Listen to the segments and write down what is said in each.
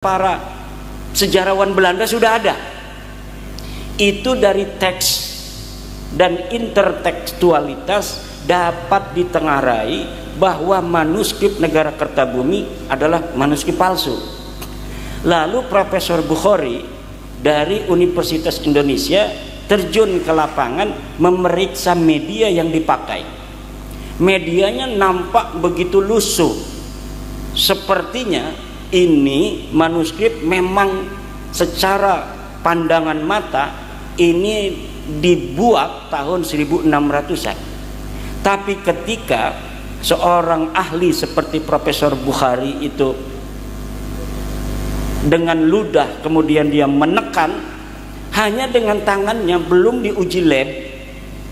para sejarawan Belanda sudah ada. Itu dari teks dan intertekstualitas dapat ditengarai bahwa manuskrip Negara Kertabumi adalah manuskrip palsu. Lalu Profesor Bukhari dari Universitas Indonesia terjun ke lapangan memeriksa media yang dipakai. Medianya nampak begitu lusuh. Sepertinya ini manuskrip memang secara pandangan mata ini dibuat tahun 1600-an. Tapi ketika seorang ahli seperti Profesor Bukhari itu dengan ludah kemudian dia menekan, hanya dengan tangannya, belum diuji lab,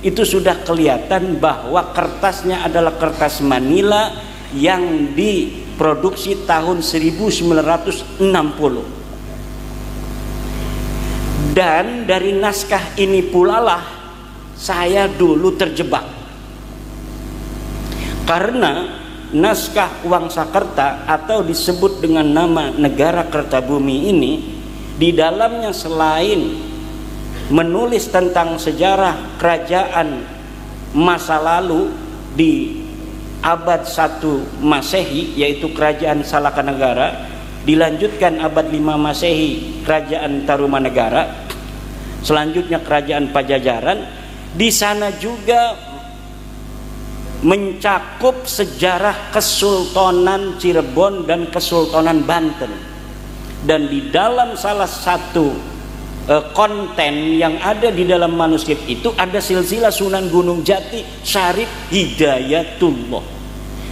itu sudah kelihatan bahwa kertasnya adalah kertas Manila yang diproduksi tahun 1960. Dan dari naskah ini pula lah saya dulu terjebak, karena naskah Wangsakerta atau disebut dengan nama Negara Kertabumi ini, di dalamnya selain menulis tentang sejarah kerajaan masa lalu di abad 1 Masehi, yaitu kerajaan Salakanegara, dilanjutkan abad 5 Masehi kerajaan Tarumanegara, selanjutnya kerajaan Pajajaran. Di sana juga mencakup sejarah Kesultanan Cirebon dan Kesultanan Banten. Dan di dalam salah satu konten yang ada di dalam manuskrip itu ada silsilah Sunan Gunung Jati Syarif Hidayatullah.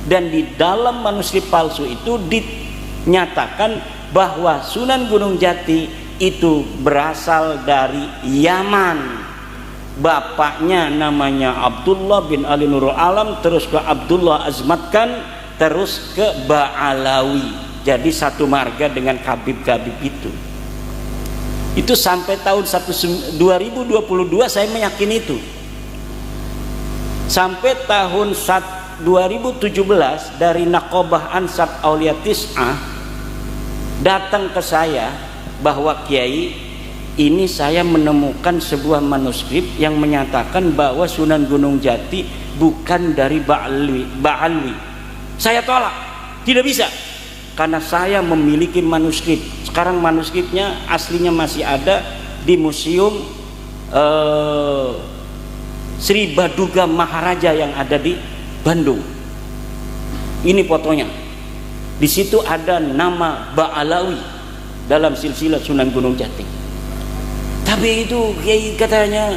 Dan di dalam manuskrip palsu itu dinyatakan bahwa Sunan Gunung Jati itu berasal dari Yaman. Bapaknya namanya Abdullah bin Ali Nurul Alam, terus ke Abdullah Azmatkan, terus ke Ba'alawi. Jadi satu marga dengan Kabib-Kabib itu. Itu sampai tahun 2022 saya meyakini itu. Sampai tahun 2017 dari Naqobah Ansab Aulia Tis'ah datang ke saya bahwa Kiai, ini saya menemukan sebuah manuskrip yang menyatakan bahwa Sunan Gunung Jati bukan dari Ba'alwi. Saya tolak, tidak bisa, karena saya memiliki manuskrip. Sekarang manuskripnya aslinya masih ada di Museum Sri Baduga Maharaja yang ada di Bandung. Ini fotonya. Di situ ada nama Ba'alawi dalam silsilah Sunan Gunung Jati. Tapi itu katanya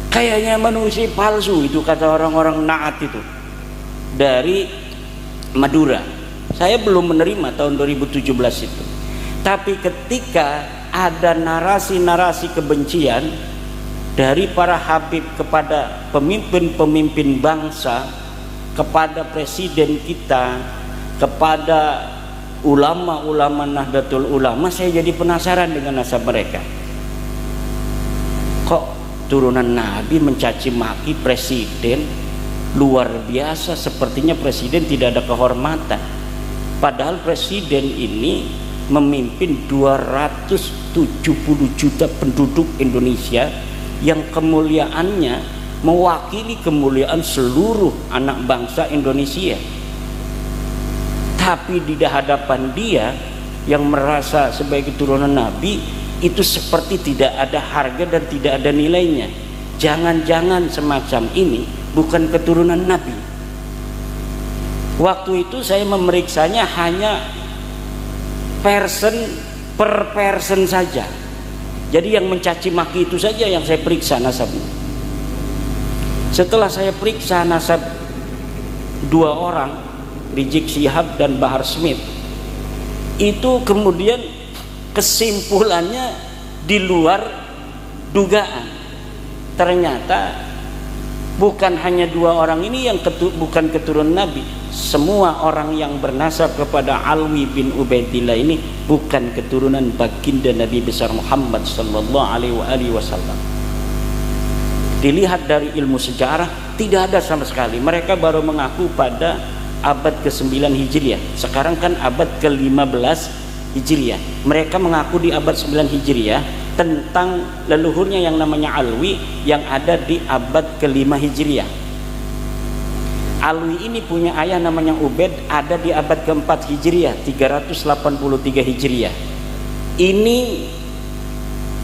kayaknya manuskrip palsu, itu kata orang-orang Naat itu dari Madura. Saya belum menerima tahun 2017 itu. Tapi ketika ada narasi-narasi kebencian dari para habib kepada pemimpin-pemimpin bangsa, kepada presiden kita, kepada ulama-ulama Nahdlatul Ulama, saya jadi penasaran dengan nasab mereka. Kok turunan Nabi mencaci maki presiden? Luar biasa, sepertinya presiden tidak ada kehormatan. Padahal presiden ini memimpin 270 juta penduduk Indonesia yang kemuliaannya mewakili kemuliaan seluruh anak bangsa Indonesia. Tapi di hadapan dia yang merasa sebagai keturunan Nabi itu seperti tidak ada harga dan tidak ada nilainya. Jangan-jangan semacam ini bukan keturunan Nabi. Waktu itu saya memeriksanya hanya person per person saja. Jadi yang mencaci maki itu saja yang saya periksa nasabnya. Setelah saya periksa nasab dua orang, Rizik Syihab dan Bahar Smith, itu kemudian kesimpulannya di luar dugaan. Ternyata bukan hanya dua orang ini yang bukan keturunan Nabi. Semua orang yang bernasab kepada Alwi bin Ubaidillah ini bukan keturunan baginda Nabi besar Muhammad sallallahu alaihi wasallam. Dilihat dari ilmu sejarah tidak ada sama sekali. Mereka baru mengaku pada abad ke-9 Hijriah. Sekarang kan abad ke-15 Hijriah. Mereka mengaku di abad 9 Hijriah tentang leluhurnya yang namanya Alwi yang ada di abad ke-5 Hijriah. Alwi ini punya ayah namanya Ubed, ada di abad ke-4 Hijriah, 383 Hijriah. Ini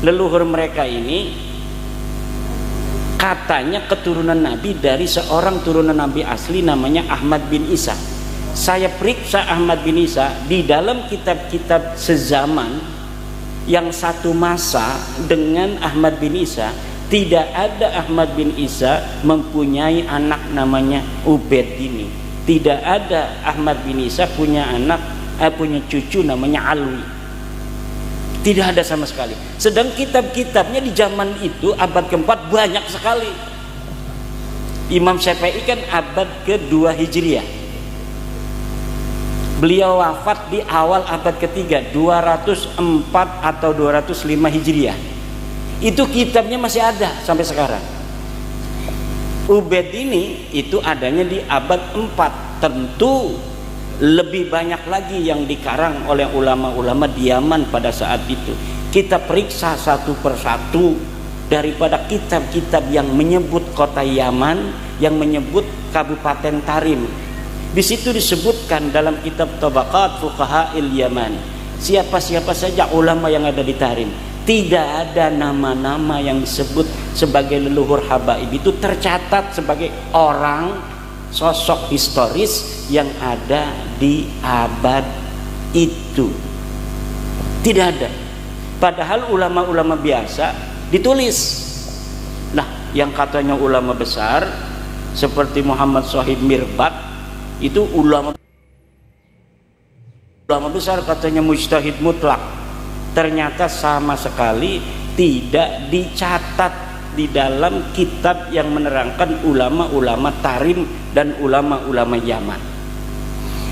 leluhur mereka ini katanya keturunan Nabi dari seorang turunan Nabi asli namanya Ahmad bin Isa. Saya periksa Ahmad bin Isa di dalam kitab-kitab sezaman yang satu masa dengan Ahmad bin Isa, tidak ada Ahmad bin Isa mempunyai anak namanya Ubed ini. Tidak ada Ahmad bin Isa punya punya cucu namanya Alwi. Tidak ada sama sekali. Sedang kitab-kitabnya di zaman itu abad ke-4 banyak sekali. Imam Syafi'i kan abad ke-2 Hijriah. Beliau wafat di awal abad ke-3, 204 atau 205 Hijriah. Itu kitabnya masih ada sampai sekarang. Ubed ini itu adanya di abad 4. Tentu lebih banyak lagi yang dikarang oleh ulama-ulama di Yaman pada saat itu. Kita periksa satu persatu daripada kitab-kitab yang menyebut kota Yaman, yang menyebut Kabupaten Tarim. Di situ disebutkan dalam kitab Tabaqat Fuqaha'il Yaman, siapa-siapa saja ulama yang ada di Tarim. Tidak ada nama-nama yang disebut sebagai leluhur habaib itu tercatat sebagai orang sosok historis yang ada di abad itu. Tidak ada. Padahal ulama-ulama biasa ditulis. Nah, yang katanya ulama besar seperti Muhammad Shahid Mirbad itu ulama besar, katanya mujtahid mutlak. Ternyata sama sekali tidak dicatat di dalam kitab yang menerangkan ulama-ulama Tarim dan ulama-ulama Yaman.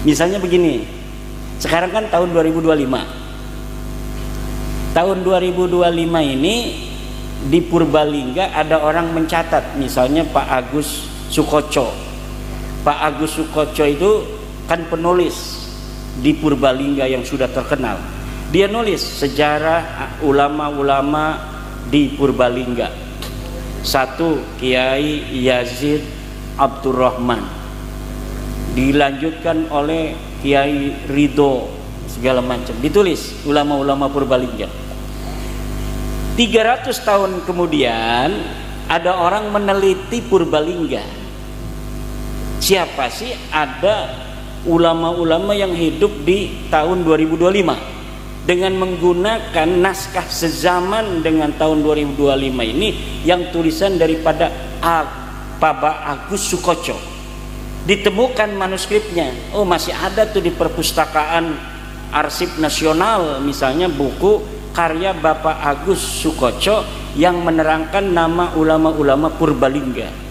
Misalnya begini, sekarang kan tahun 2025. Tahun 2025 ini di Purbalingga ada orang mencatat, misalnya Pak Agus Sukoco. Pak Agus Sukoco itu kan penulis di Purbalingga yang sudah terkenal. Dia nulis sejarah ulama-ulama di Purbalingga. Satu, Kiai Yazid Abdurrahman, dilanjutkan oleh Kiai Ridho, segala macam ditulis ulama-ulama Purbalingga. 300 tahun kemudian ada orang meneliti Purbalingga. Siapa sih ada ulama-ulama yang hidup di tahun 2025 dengan menggunakan naskah sezaman dengan tahun 2025 ini yang tulisan daripada Pak Agus Sukoco. Ditemukan manuskripnya. Oh, masih ada tuh di perpustakaan Arsip Nasional, misalnya buku karya Bapak Agus Sukoco yang menerangkan nama ulama-ulama Purbalingga.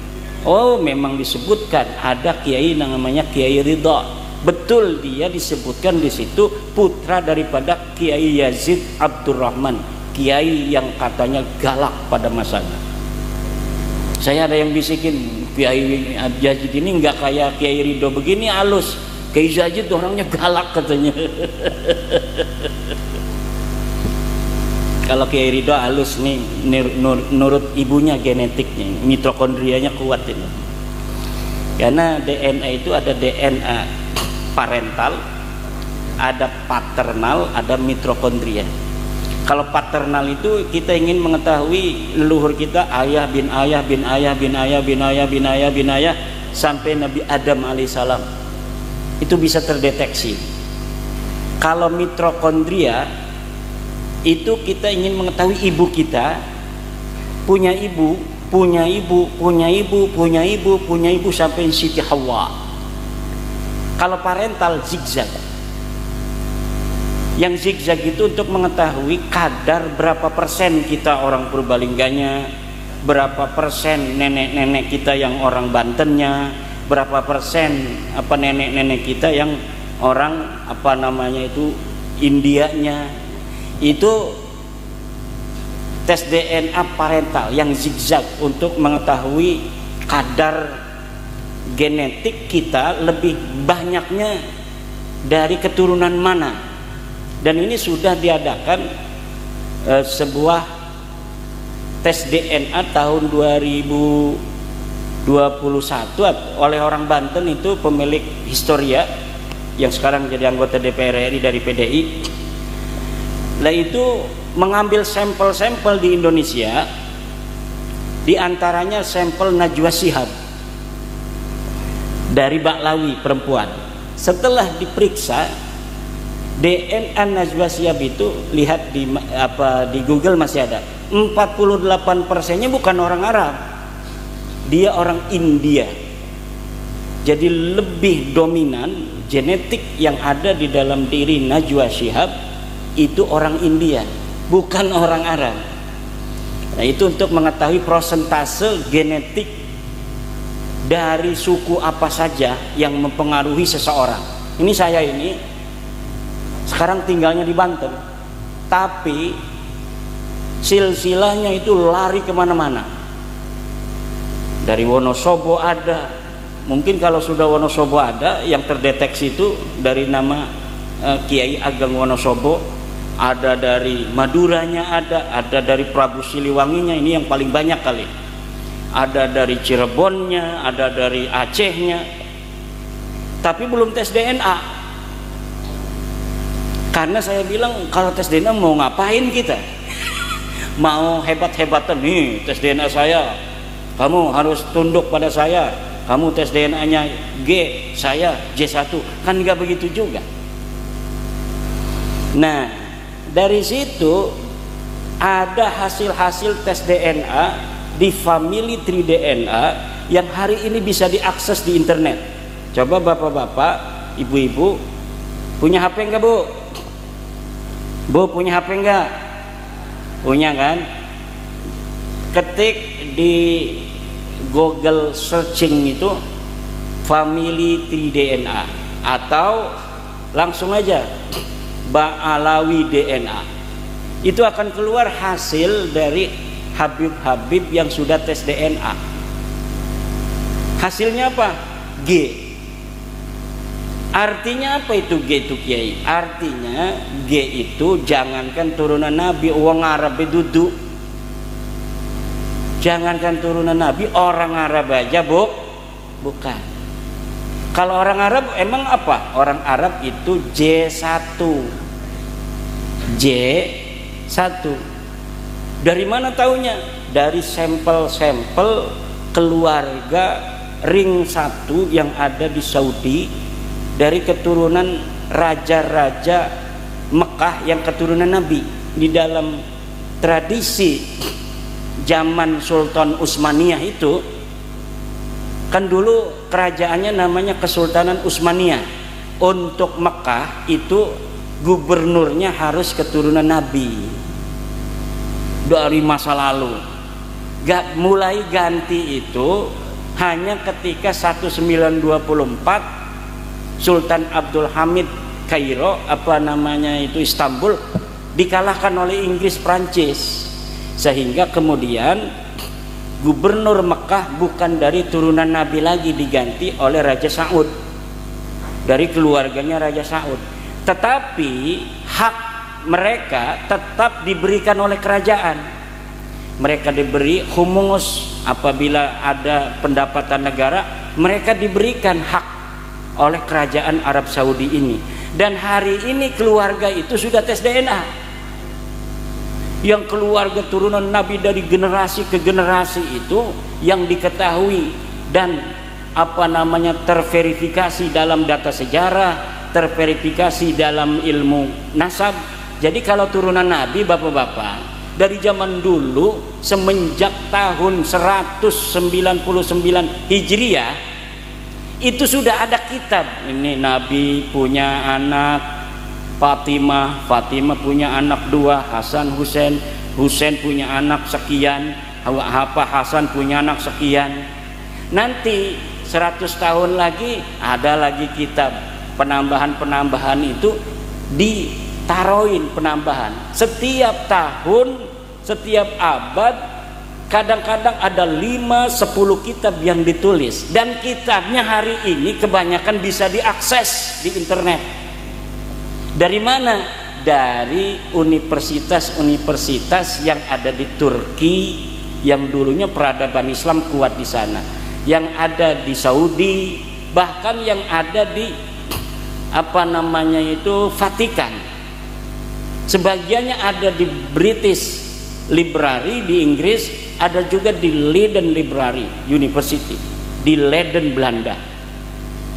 Oh, memang disebutkan ada kiai namanya Kiai Ridho. Betul, dia disebutkan di situ putra daripada Kiai Yazid Abdurrahman, kiai yang katanya galak pada masanya. Saya ada yang bisikin, Kiai Yazid ini nggak kayak Kiai Ridho begini halus. Kiai Yazid orangnya galak katanya. Kalau Kiai Ridho halus nih, nurut ibunya genetiknya, mitokondrianya kuat ini. Karena DNA itu ada DNA parental, ada paternal, ada mitokondria. Kalau paternal itu kita ingin mengetahui leluhur kita, ayah bin ayah bin ayah bin ayah bin ayah bin ayah bin ayah sampai Nabi Adam alaihissalam. Itu bisa terdeteksi. Kalau mitokondria itu kita ingin mengetahui ibu kita punya ibu, punya ibu, punya ibu, punya ibu, punya ibu sampai Siti Hawa. Kalau parental zigzag. Yang zigzag itu untuk mengetahui kadar berapa persen kita orang Purbalingganya, berapa persen nenek-nenek kita yang orang Bantennya, berapa persen nenek-nenek kita yang orang Indianya. Itu tes DNA parental yang zigzag untuk mengetahui kadar genetik kita lebih banyaknya dari keturunan mana, Dan ini sudah diadakan sebuah tes DNA tahun 2021 oleh orang Banten, itu pemilik Historia yang sekarang jadi anggota DPR RI dari PDI. Lah itu mengambil sampel-sampel di Indonesia, diantaranya sampel Najwa Shihab dari Baklawi perempuan. Setelah diperiksa DNA Najwa Shihab itu, lihat di Google masih ada, 48%-nya bukan orang Arab, dia orang India. Jadi lebih dominan genetik yang ada di dalam diri Najwa Shihab itu orang India, bukan orang Arab. Nah, itu untuk mengetahui persentase genetik dari suku apa saja yang mempengaruhi seseorang. Ini saya ini sekarang tinggalnya di Banten, tapi silsilahnya itu lari kemana-mana. Dari Wonosobo ada, mungkin kalau sudah Wonosobo ada yang terdeteksi itu dari nama Kiai Ageng Wonosobo. Ada dari Maduranya, ada dari Prabu Siliwanginya, ini yang paling banyak kali. Ada dari Cirebonnya, ada dari Acehnya. Tapi belum tes DNA. Karena saya bilang kalau tes DNA mau ngapain kita? Mau hebat-hebatan nih tes DNA saya. Kamu harus tunduk pada saya. Kamu tes DNA-nya G, saya J1. Kan nggak begitu juga. Nah, dari situ ada hasil-hasil tes DNA di Family Tree DNA yang hari ini bisa diakses di internet. Coba bapak-bapak, ibu-ibu, punya HP enggak bu? Bu punya HP enggak? Punya kan? Ketik di Google searching itu Family Tree DNA, atau langsung aja Baklawi DNA. Itu akan keluar hasil dari Habib-habib yang sudah tes DNA. Hasilnya apa? G. Artinya apa itu G itu Kiai? Artinya G itu jangankan turunan Nabi, orang Arab duduk. Jangankan turunan Nabi, orang Arab aja bukan. Kalau orang Arab emang apa? Orang Arab itu J1. J1. Dari mana taunya? Dari sampel-sampel keluarga ring 1 yang ada di Saudi, dari keturunan raja-raja Mekah yang keturunan Nabi. Di dalam tradisi zaman Sultan Utsmaniyah itu kan dulu kerajaannya namanya Kesultanan Utsmaniyah. Untuk Mekah itu gubernurnya harus keturunan Nabi dari masa lalu. Mulai ganti itu hanya ketika 1924 Sultan Abdul Hamid Kairo, Istanbul, dikalahkan oleh Inggris Prancis, sehingga kemudian gubernur Mekah bukan dari turunan Nabi lagi, diganti oleh Raja Saud, dari keluarganya Raja Saud. Tetapi hak mereka tetap diberikan oleh kerajaan. Mereka diberi humus apabila ada pendapatan negara, mereka diberikan hak oleh kerajaan Arab Saudi ini. Dan hari ini keluarga itu sudah tes DNA. Yang keluarga turunan Nabi dari generasi ke generasi itu yang diketahui dan terverifikasi dalam data sejarah, terverifikasi dalam ilmu nasab. Jadi kalau turunan Nabi, bapak-bapak, dari zaman dulu semenjak tahun 199 Hijriah itu sudah ada kitab. Ini Nabi punya anak Fatimah, Fatimah punya anak 2 Hasan Husain, Husain punya anak sekian, Hasan punya anak sekian. Nanti 100 tahun lagi ada lagi kitab, penambahan itu ditaruhin penambahan. Setiap tahun, setiap abad, kadang-kadang ada 5-10 kitab yang ditulis. Dan kitabnya hari ini kebanyakan bisa diakses di internet. Dari mana? dari universitas-universitas yang ada di Turki, yang dulunya peradaban Islam kuat di sana, yang ada di Saudi, bahkan yang ada di Vatikan. Sebagiannya ada di British Library di Inggris, ada juga di Leiden Library University di Leiden, Belanda.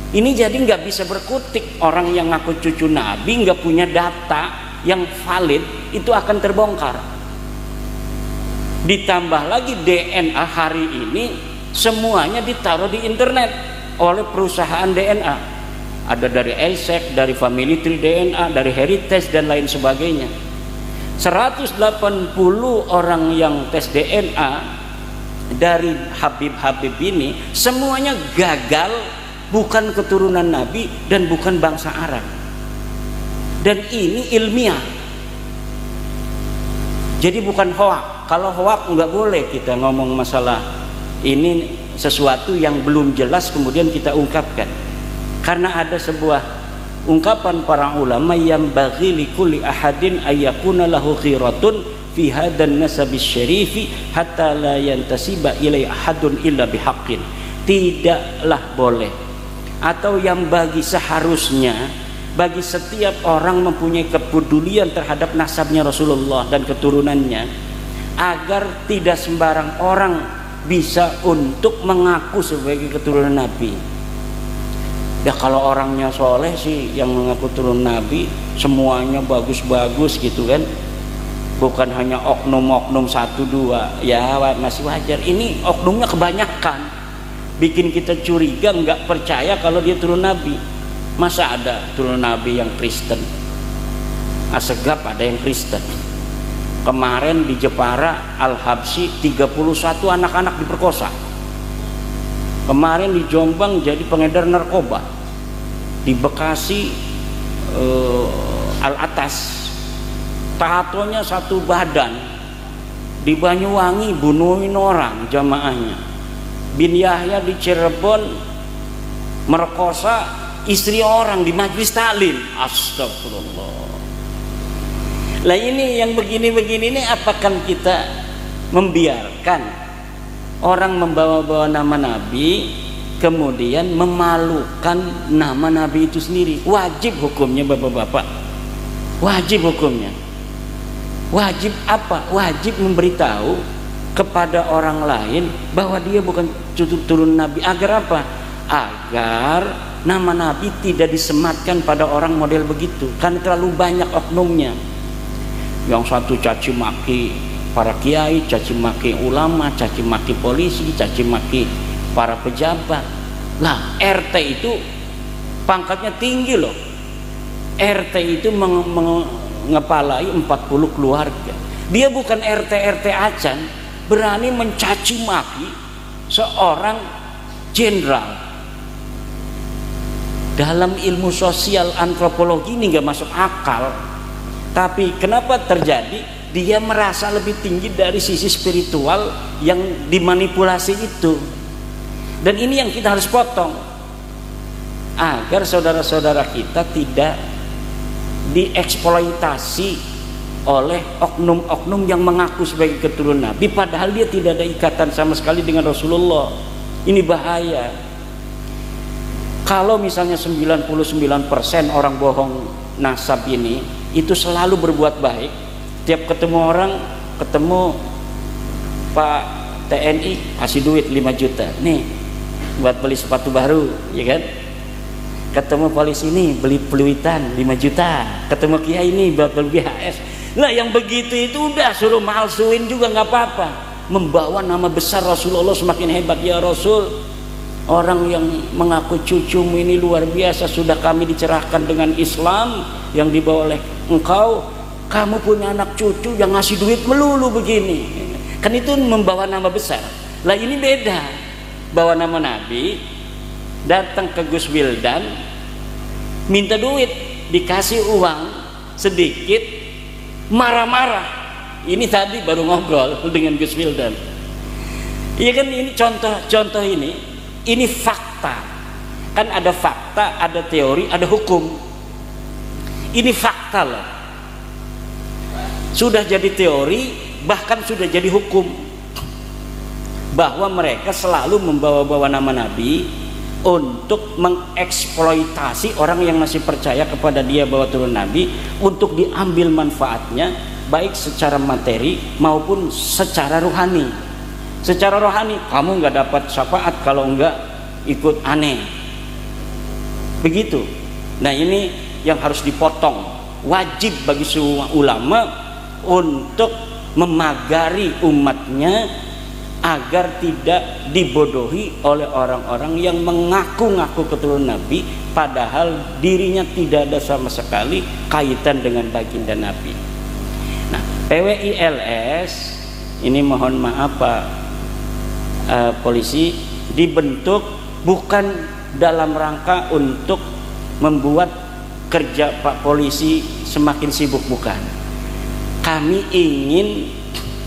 Ini jadi nggak bisa berkutik. Orang yang ngaku cucu Nabi nggak punya data yang valid, itu akan terbongkar. Ditambah lagi DNA hari ini semuanya ditaruh di internet oleh perusahaan DNA. Ada dari ESEC, dari Family Tree DNA, dari Heritage dan lain sebagainya. 180 orang yang tes DNA dari Habib-Habib ini semuanya gagal, bukan keturunan Nabi dan bukan bangsa Arab. Dan ini ilmiah. Jadi bukan hoak. Kalau hoak nggak boleh kita ngomong masalah ini, sesuatu yang belum jelas kemudian kita ungkapkan. Karena ada sebuah ungkapan para ulama, yang bagi likulli ahadin ayyakuna lahu khiratun fi hadan nasabis syarifi hatta la yantasiba ilai ahadun illa bihaqqin. Tidaklah boleh, atau yang bagi seharusnya bagi setiap orang mempunyai kepedulian terhadap nasabnya Rasulullah dan keturunannya, agar tidak sembarang orang bisa untuk mengaku sebagai keturunan Nabi. Ya kalau orangnya soleh sih yang mengaku turun Nabi semuanya bagus-bagus gitu kan, bukan hanya oknum-oknum 1-2, ya masih wajar. Ini oknumnya kebanyakan, bikin kita curiga, nggak percaya kalau dia turun Nabi. Masa ada turun Nabi yang Kristen? Asegaf ada yang Kristen. Kemarin di Jepara Al-Habsyi 31 anak-anak diperkosa. Kemarin di Jombang jadi pengedar narkoba. Di Bekasi Al-Atas tatonya satu badan. Di Banyuwangi bunuhin orang jamaahnya. Bin Yahya di Cirebon merkosa istri orang di Majelis Taklim. Astagfirullah. Lah ini yang begini-begini ini, apakah kita membiarkan orang membawa-bawa nama Nabi kemudian memalukan nama Nabi itu sendiri? Wajib hukumnya bapak-bapak, wajib hukumnya. Wajib apa? Wajib memberitahu kepada orang lain bahwa dia bukan turun Nabi. Agar apa? Agar nama Nabi tidak disematkan pada orang model begitu. Kan terlalu banyak oknumnya. Yang satu caci maki para kiai, caci maki ulama, caci maki polisi, caci maki para pejabat. Lah RT itu pangkatnya tinggi loh. RT itu mengepalai 40 keluarga. Dia bukan RT acan berani mencaci maki seorang jenderal. Dalam ilmu sosial antropologi ini nggak masuk akal. Tapi kenapa terjadi? Dia merasa lebih tinggi dari sisi spiritual yang dimanipulasi itu. Dan ini yang kita harus potong, agar saudara-saudara kita tidak dieksploitasi oleh oknum-oknum yang mengaku sebagai keturunan Nabi, padahal dia tidak ada ikatan sama sekali dengan Rasulullah. Ini bahaya. Kalau misalnya 99% orang bohong nasab ini itu selalu berbuat baik, tiap ketemu orang, ketemu Pak TNI kasih duit 5 juta nih buat beli sepatu baru, ya kan? Ketemu polisi ini beli peluitan 5 juta, ketemu kiai ini buat beli BHS. Nah yang begitu itu udah suruh malsuin juga nggak apa-apa, membawa nama besar Rasulullah semakin hebat. Ya Rasul, orang yang mengaku cucumu ini luar biasa, sudah kami dicerahkan dengan Islam yang dibawa oleh engkau. Kamu punya anak cucu yang ngasih duit melulu begini, kan itu membawa nama besar. Lah ini beda, bawa nama Nabi, datang ke Gus Wildan minta duit, dikasih uang sedikit, marah-marah. Ini tadi baru ngobrol dengan Gus Wildan. Iya kan, ini contoh ini fakta. Kan ada fakta, ada teori, ada hukum. Ini fakta loh. sudah jadi teori, bahkan sudah jadi hukum, bahwa mereka selalu membawa-bawa nama Nabi untuk mengeksploitasi orang yang masih percaya kepada dia bahwa turun Nabi, untuk diambil manfaatnya baik secara materi maupun secara rohani. Secara rohani kamu nggak dapat syafaat kalau nggak ikut aneh, begitu. Nah, ini yang harus dipotong. Wajib bagi semua ulama untuk memagari umatnya agar tidak dibodohi oleh orang-orang yang mengaku-ngaku keturunan Nabi padahal dirinya tidak ada sama sekali kaitan dengan baginda Nabi. Nah, PWILS ini mohon maaf Pak polisi, dibentuk bukan dalam rangka untuk membuat kerja Pak polisi semakin sibuk, bukan. Kami ingin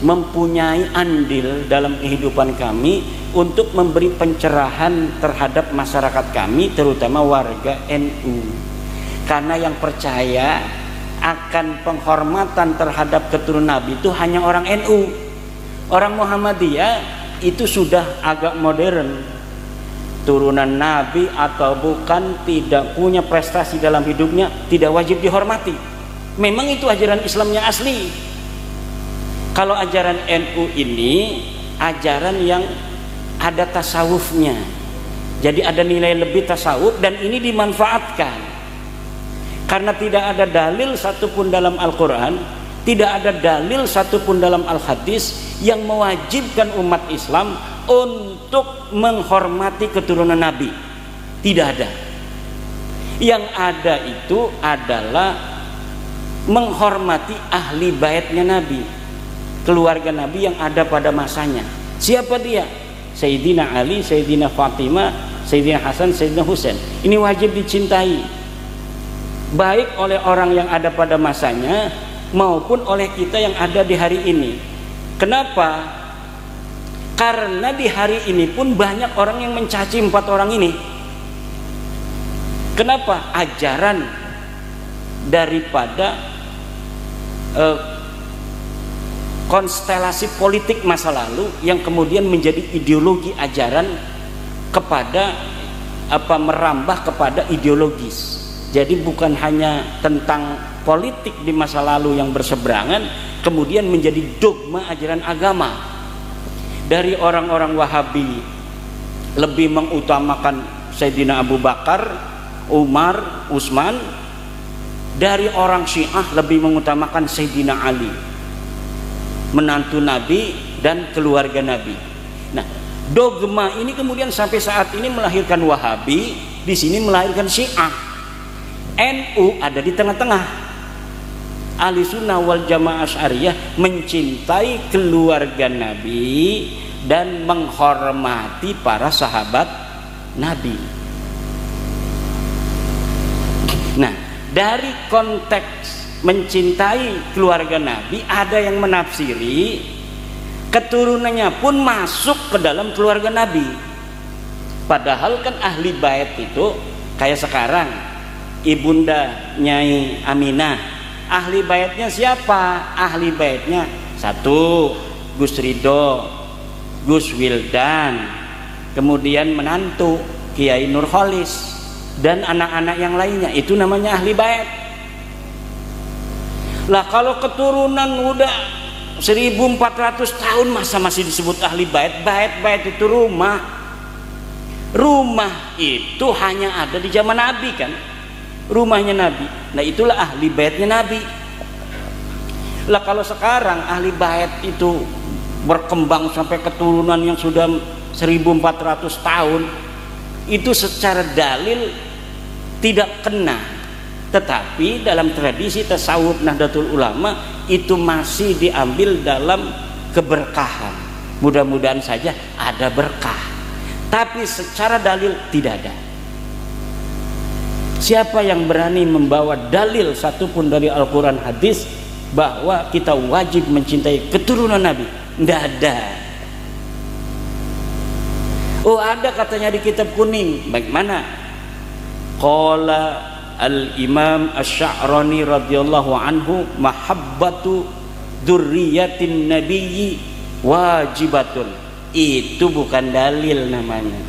mempunyai andil dalam kehidupan kami untuk memberi pencerahan terhadap masyarakat kami, terutama warga NU. Karena yang percaya akan penghormatan terhadap keturunan Nabi itu hanya orang NU. Orang Muhammadiyah itu sudah agak modern. Turunan Nabi atau bukan, tidak punya prestasi dalam hidupnya, tidak wajib dihormati. Memang itu ajaran Islamnya asli. Kalau ajaran NU ini ajaran yang ada tasawufnya, jadi ada nilai lebih tasawuf, dan ini dimanfaatkan karena tidak ada dalil satupun dalam Al-Quran, tidak ada dalil satupun dalam Al-Hadis yang mewajibkan umat Islam untuk menghormati keturunan Nabi. Tidak ada. Yang ada itu adalah menghormati ahli baitnya Nabi, keluarga Nabi yang ada pada masanya. Siapa dia? Sayyidina Ali, Sayyidina Fatimah, Sayyidina Hasan, Sayyidina Husain. Ini wajib dicintai, baik oleh orang yang ada pada masanya maupun oleh kita yang ada di hari ini. Kenapa? Karena di hari ini pun banyak orang yang mencaci 4 orang ini. Kenapa? Ajaran daripada konstelasi politik masa lalu yang kemudian menjadi ideologi ajaran kepada merambah kepada ideologis. Jadi bukan hanya tentang politik di masa lalu yang berseberangan kemudian menjadi dogma ajaran agama. Dari orang-orang Wahabi lebih mengutamakan Sayyidina Abu Bakar, Umar, Utsman. Dari orang Syiah lebih mengutamakan Sayyidina Ali, menantu Nabi dan keluarga Nabi. Nah, dogma ini kemudian sampai saat ini melahirkan Wahabi, di sini melahirkan Syiah. NU ada di tengah-tengah. Ahlussunnah wal Jamaah Asy'ariyah mencintai keluarga Nabi dan menghormati para sahabat Nabi. Nah, dari konteks mencintai keluarga Nabi ada yang menafsiri keturunannya pun masuk ke dalam keluarga Nabi. Padahal kan ahli bait itu kayak sekarang ibunda Nyai Aminah, ahli baitnya siapa? Ahli baitnya satu Gus Ridho, Gus Wildan, kemudian menantu Kiai Nurholis dan anak-anak yang lainnya, itu namanya ahli bait. Lah kalau keturunan udah 1400 tahun masa masih disebut ahli bait? Bait itu rumah. Rumah itu hanya ada di zaman Nabi kan, rumahnya Nabi. Nah itulah ahli baitnya Nabi. Lah kalau sekarang ahli bait itu berkembang sampai keturunan yang sudah 1400 tahun, itu secara dalil tidak kena. Tetapi dalam tradisi tasawuf Nahdlatul Ulama itu masih diambil dalam keberkahan. Mudah-mudahan saja ada berkah. Tapi secara dalil tidak ada. Siapa yang berani membawa dalil satupun dari Al-Quran hadis bahwa kita wajib mencintai keturunan Nabi? Tidak ada. Oh ada katanya di kitab kuning. Bagaimana? Qala al-Imam Asy-Sya'rani radhiyallahu anhu mahabbatu dzurriyyatin nabiyyi wajibatun. Itu bukan dalil namanya,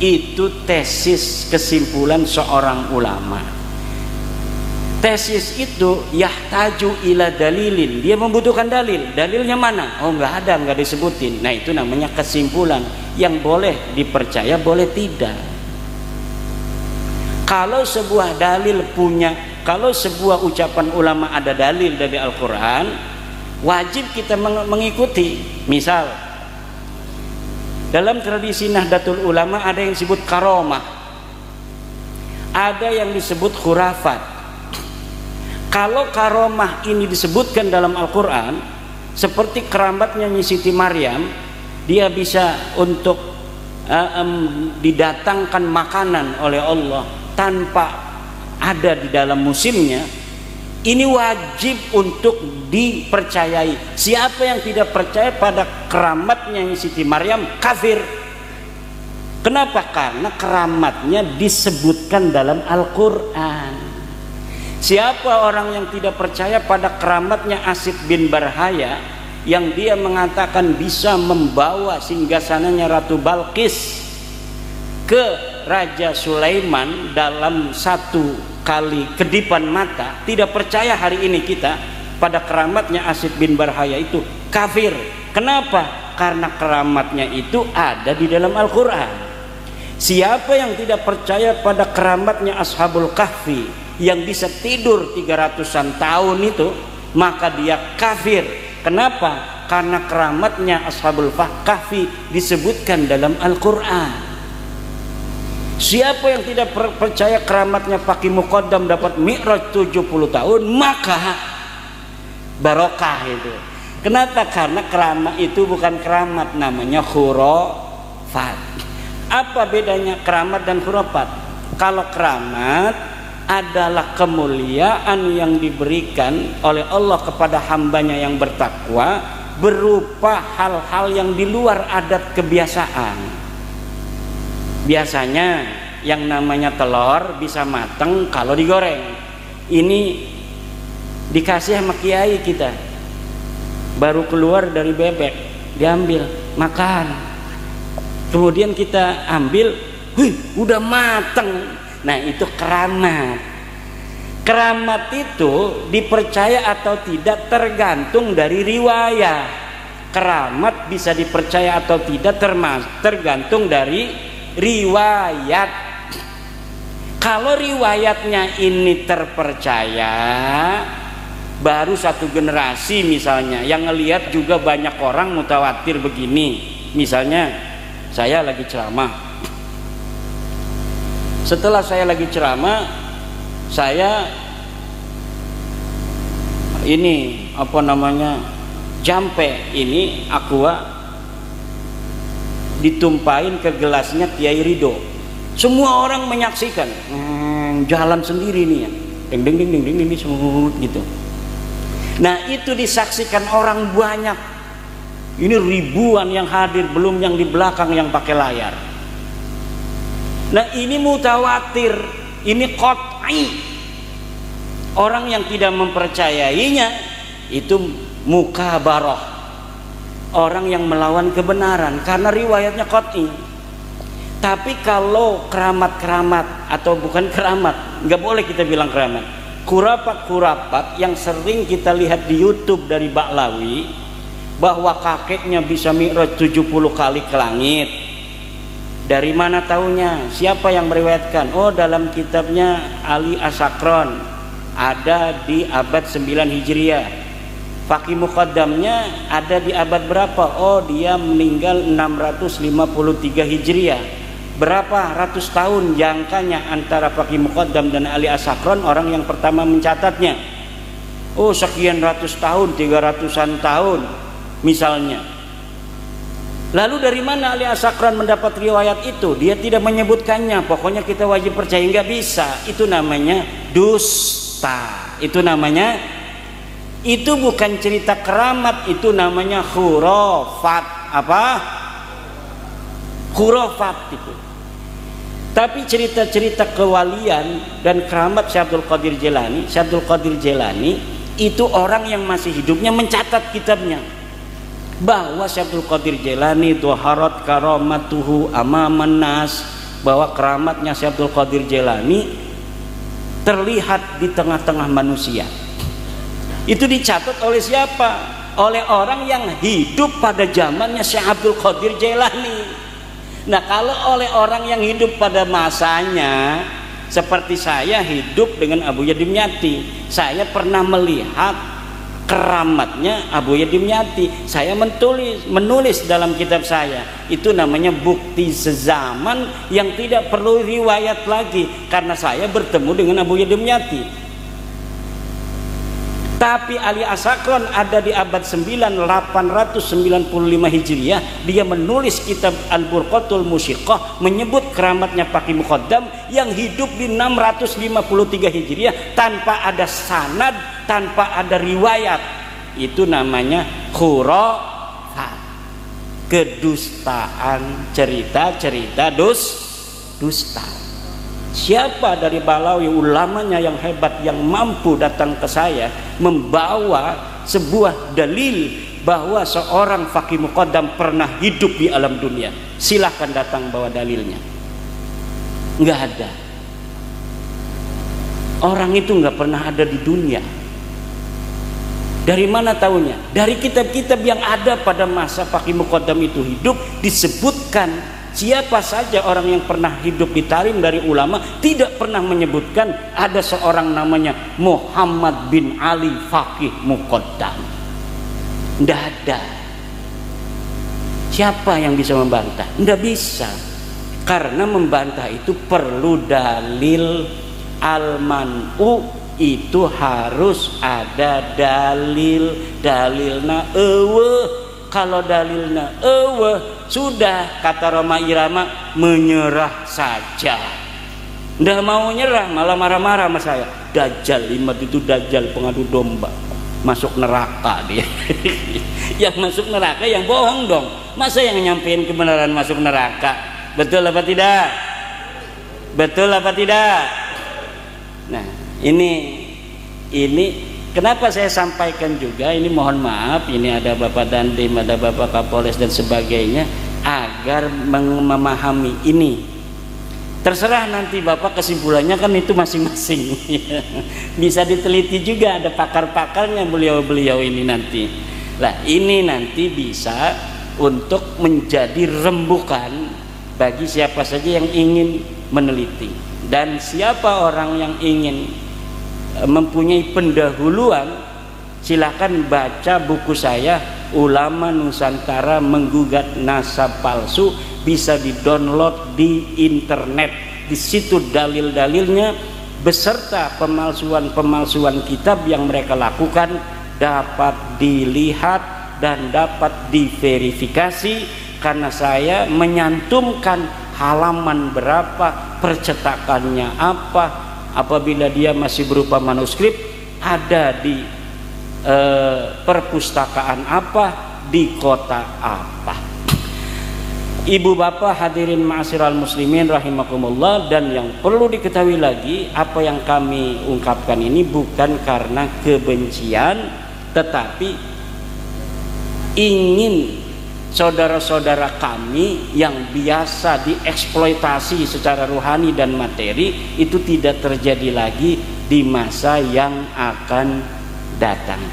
itu tesis kesimpulan seorang ulama. Tesis itu yahtaju ila dalilin, dia membutuhkan dalil. Dalilnya mana? Oh, nggak ada, nggak disebutin. Nah, itu namanya kesimpulan yang boleh dipercaya, boleh tidak. Kalau sebuah dalil kalau sebuah ucapan ulama ada dalil dari Al-Quran, wajib kita mengikuti. Misal dalam tradisi Nahdlatul Ulama ada yang disebut karomah, ada yang disebut khurafat. Kalau karomah ini disebutkan dalam Al-Quran, seperti keramatnya Nyi Siti Maryam, dia bisa untuk didatangkan makanan oleh Allah tanpa ada di dalam musimnya, ini wajib untuk dipercayai. Siapa yang tidak percaya pada keramatnya Nyi Siti Maryam, kafir. Kenapa? Karena keramatnya disebutkan dalam Al-Quran. Siapa orang yang tidak percaya pada keramatnya Asyid bin Barhaya, yang dia mengatakan bisa membawa singgasananya Ratu Balqis ke Raja Sulaiman dalam satu kali kedipan mata, tidak percaya hari ini kita pada keramatnya Asyid bin Barhaya, itu kafir. Kenapa? Karena keramatnya itu ada di dalam Al-Quran. Siapa yang tidak percaya pada keramatnya Ashabul Kahfi yang bisa tidur 300-an tahun itu, maka dia kafir. Kenapa? Karena keramatnya Ashabul Kahfi disebutkan dalam Al-Quran. Siapa yang tidak percaya keramatnya Faqih Muqaddam dapat mi'raj 70 tahun, maka barokah itu. Kenapa? Karena keramat itu bukan keramat, namanya khurafat. Apa bedanya keramat dan khurafat? Kalau keramat adalah kemuliaan yang diberikan oleh Allah kepada hambanya yang bertakwa berupa hal-hal yang di luar adat kebiasaan. Biasanya yang namanya telur bisa matang kalau digoreng. Ini dikasih sama kiai kita, baru keluar dari bebek, diambil makan, kemudian kita ambil, wih, udah matang. Nah, itu keramat. Keramat itu dipercaya atau tidak tergantung dari riwayat. Keramat bisa dipercaya atau tidak tergantung dari riwayat. Kalau riwayatnya ini terpercaya, baru satu generasi misalnya yang ngelihat juga banyak orang mutawatir begini. Misalnya saya lagi ceramah, setelah saya lagi ceramah, saya ini apa namanya, jampe ini aqua ditumpahin ke gelasnya Kiai Ridho. Semua orang menyaksikan, jalan sendiri nih ya, ding ding ding ding ding ding semut gitu. Nah, itu disaksikan orang banyak. Ini ribuan yang hadir, belum yang di belakang yang pakai layar. Nah, ini mutawatir, ini qat'i. Orang yang tidak mempercayainya itu mukabarah, orang yang melawan kebenaran karena riwayatnya qat'i. Tapi kalau keramat-keramat atau bukan keramat, nggak boleh kita bilang keramat, khurafat-khurafat yang sering kita lihat di YouTube dari Ba'lawi, bahwa kakeknya bisa mi'raj 70 kali ke langit. Dari mana taunya? Siapa yang meriwayatkan? Oh, dalam kitabnya Ali As-Sakron, ada di abad 9 Hijriah. Faqih Muqaddamnya ada di abad berapa? Oh, dia meninggal 653 Hijriah. Berapa ratus tahun jangkanya antara Faqih Muqaddam dan Ali As-Sakron, orang yang pertama mencatatnya? Oh, sekian ratus tahun, 300-an tahun misalnya. Lalu dari mana Ali As-Sakran mendapat riwayat itu? Dia tidak menyebutkannya. Pokoknya kita wajib percaya, nggak bisa. Itu namanya dusta. Itu bukan cerita keramat, itu namanya khurafat. Apa? Khurafat itu. Tapi cerita-cerita kewalian dan keramat Syekh Abdul Qadir Jilani itu orang yang masih hidupnya mencatat kitabnya bahwa Syekh Abdul Qadir Jailani dhaharat karamatuhu amaman nas, bahwa keramatnya Syekh Abdul Qadir Jailani terlihat di tengah-tengah manusia. Itu dicatat oleh siapa? Oleh orang yang hidup pada zamannya Syekh Abdul Qadir Jailani. Nah, kalau oleh orang yang hidup pada masanya, seperti saya hidup dengan Abu Yadim Yati, saya pernah melihat keramatnya Abu Yadim Yati. Saya menulis dalam kitab saya. Itu namanya bukti sezaman yang tidak perlu riwayat lagi, karena saya bertemu dengan Abu Yadim Yati. Tapi Ali Asakron ada di abad 895 Hijriah, dia menulis kitab Al-Burqatul Musyiqah menyebut keramatnya Faqih Muqaddam yang hidup di 653 Hijriah tanpa ada sanad, tanpa ada riwayat. Itu namanya khurafat, kedustaan, cerita-cerita dusta. Siapa dari Balawi ulamanya yang hebat yang mampu datang ke saya membawa sebuah dalil bahwa seorang Faqih Muqaddam pernah hidup di alam dunia? Silahkan datang bawa dalilnya. Nggak ada. Orang itu nggak pernah ada di dunia. Dari mana tahunya? Dari kitab-kitab yang ada pada masa Faqih Muqaddam itu hidup, disebutkan siapa saja orang yang pernah hidup di tarim dari ulama, tidak pernah menyebutkan ada seorang namanya Muhammad bin Ali Faqih Muqaddam. Tidak ada. Siapa yang bisa membantah? Tidak bisa. Karena membantah itu perlu dalil. Al-man'u itu harus ada dalil. Dalilna eueuh. Kalau dalilnya sudah, kata Roma Irama, menyerah saja. Nggak mau nyerah, malah marah-marah sama saya. Dajjal, Imad itu dajjal, pengadu domba, masuk neraka dia. Yang masuk neraka yang bohong dong. Masa yang nyampein kebenaran masuk neraka? Betul apa tidak? Betul apa tidak? Nah, ini kenapa saya sampaikan juga ini, mohon maaf, ini ada Bapak Dandim, ada Bapak Kapolres dan sebagainya, agar memahami ini. Terserah nanti Bapak kesimpulannya kan itu masing-masing. Bisa diteliti juga, ada pakar-pakarnya beliau-beliau ini nanti. Lah, ini nanti bisa untuk menjadi rembukan bagi siapa saja yang ingin meneliti. Dan siapa orang yang ingin mempunyai pendahuluan, silakan baca buku saya Ulama Nusantara Menggugat Nasab Palsu, bisa di-download di internet. Di situ dalil-dalilnya beserta pemalsuan-pemalsuan kitab yang mereka lakukan dapat dilihat dan dapat diverifikasi, karena saya menyantumkan halaman berapa, percetakannya apa. Apabila dia masih berupa manuskrip, ada di perpustakaan apa, di kota apa. Ibu bapak hadirin ma'asyiral muslimin rahimakumullah, dan yang perlu diketahui lagi, apa yang kami ungkapkan ini bukan karena kebencian, tetapi ingin saudara-saudara kami yang biasa dieksploitasi secara rohani dan materi itu tidak terjadi lagi di masa yang akan datang.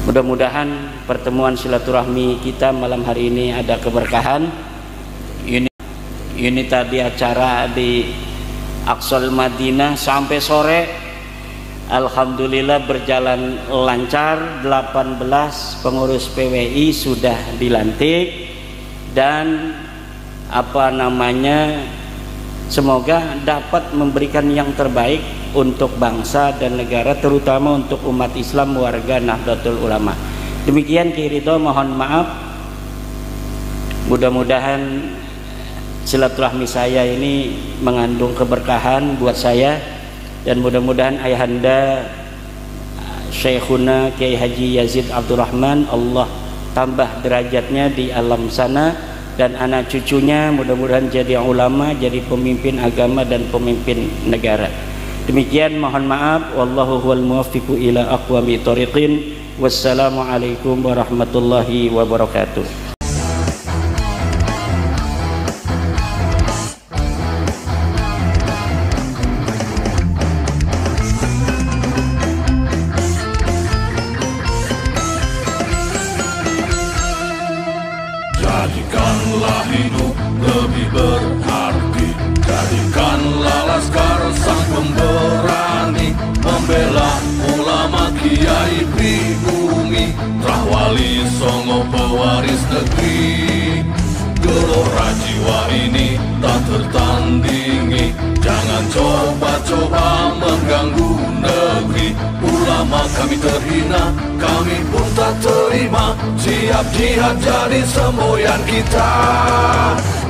Mudah-mudahan pertemuan silaturahmi kita malam hari ini ada keberkahan. Ini tadi acara di Aqsal Madinah sampai sore, alhamdulillah berjalan lancar. 18 pengurus PWI sudah dilantik, dan semoga dapat memberikan yang terbaik untuk bangsa dan negara, terutama untuk umat Islam warga Nahdlatul Ulama. Demikian Kiridho, mohon maaf. Mudah-mudahan silaturahmi saya ini mengandung keberkahan buat saya, dan mudah-mudahan ayahanda Syekhuna Kiai Haji Yazid Abdurrahman Allah tambah derajatnya di alam sana, dan anak cucunya mudah-mudahan jadi ulama, jadi pemimpin agama dan pemimpin negara. Demikian, mohon maaf. Wallahu huwal muwaffiqu ila aqwamit thoriqin. Wassalamualaikum warahmatullahi wabarakatuh. Jadikanlah hidup lebih berarti, jadikanlah laskar sang pemberani, membela ulama kiai pribumi, Rahwali Songo pewaris negeri. Gelora jiwa ini tak tertandingi, jangan coba-coba mengganggu negeri. Ulama kami terhina, kami pun tak terima, siap jihad jadi semboyan kita.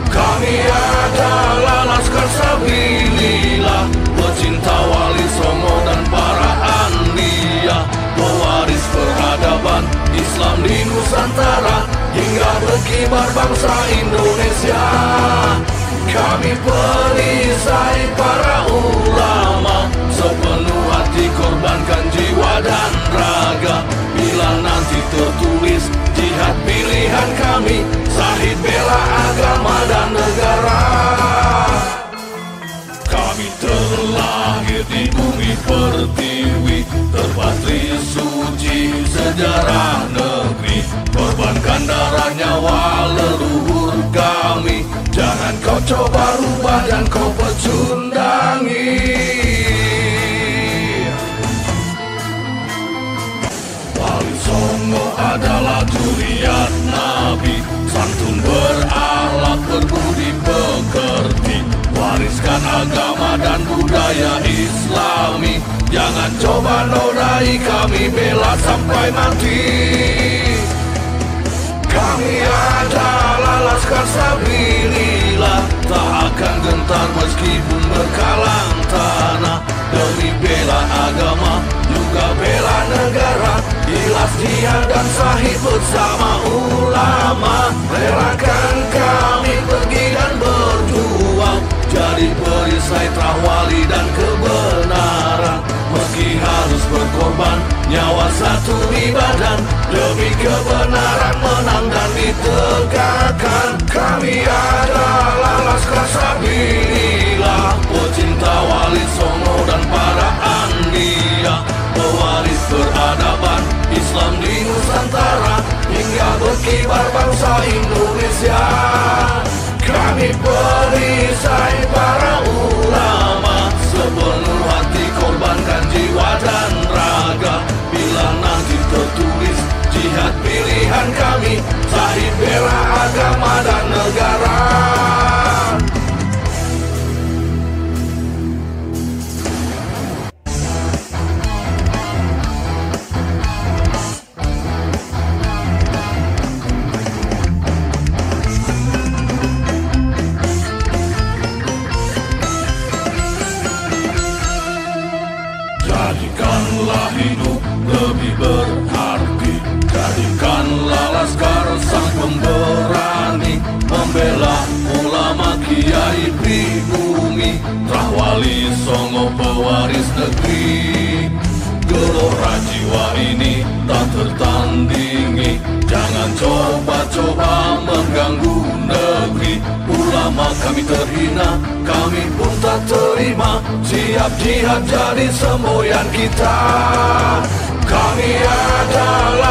Kami adalah laskar sabilillah, pecinta Wali Songo dan para anbiya, pewaris peradaban Islam di Nusantara, hingga berkibar bangsa Indonesia. Kami perisai para ulama, sepenuh hati korbankan jiwa dan raga. Bila nanti tertulis jihad pilihan kami, Zahid bela agama dan negara. Kami terlahir di bumi pertiwi, terpatri suci sejarah negeri, korbankan darah nyawa leluhur kami. Jangan kau coba rubah dan kau pecundangi. Wali Songo adalah zuriat Nabi, santun berakhlak berbudi pekerti, wariskan agama dan budaya Islami. Jangan coba nodai kami, bela sampai mati. Kami adalah laskar sabilillah, tak akan gentar meskipun berkalang tanah, demi bela agama juga bela negara. Ikhlas jihad dan Zahid bersama ulama, relakan kami pergi dan berjuang, jadi perisai Rahwali dan kebenaran. Meski harus berkorban nyawa satu badan, demi kebenaran menang dan ditegakkan. Kami adalah laskar sabilillah, pecinta Wali Songo dan para anbiya, pewaris peradaban Islam di Nusantara, hingga berkibar bangsa Indonesia. Kami perisai para ulama, sepenuh hati korbankan jiwa dan raga. Bila nanti tertulis jihad pilihan kami, Zahid bela agama dan negara. Jadikanlah hidup lebih berarti, jadikanlah laskar sang pemberani, membela ulama kiai pribumi, Rahwali Songo pewaris negeri. Gelora jiwa ini tak tertandingi, jangan coba-coba mengganggu negeri. Ulama kami terhina, kami pun tak terima, siap jihad jadi semboyan kita. Kami adalah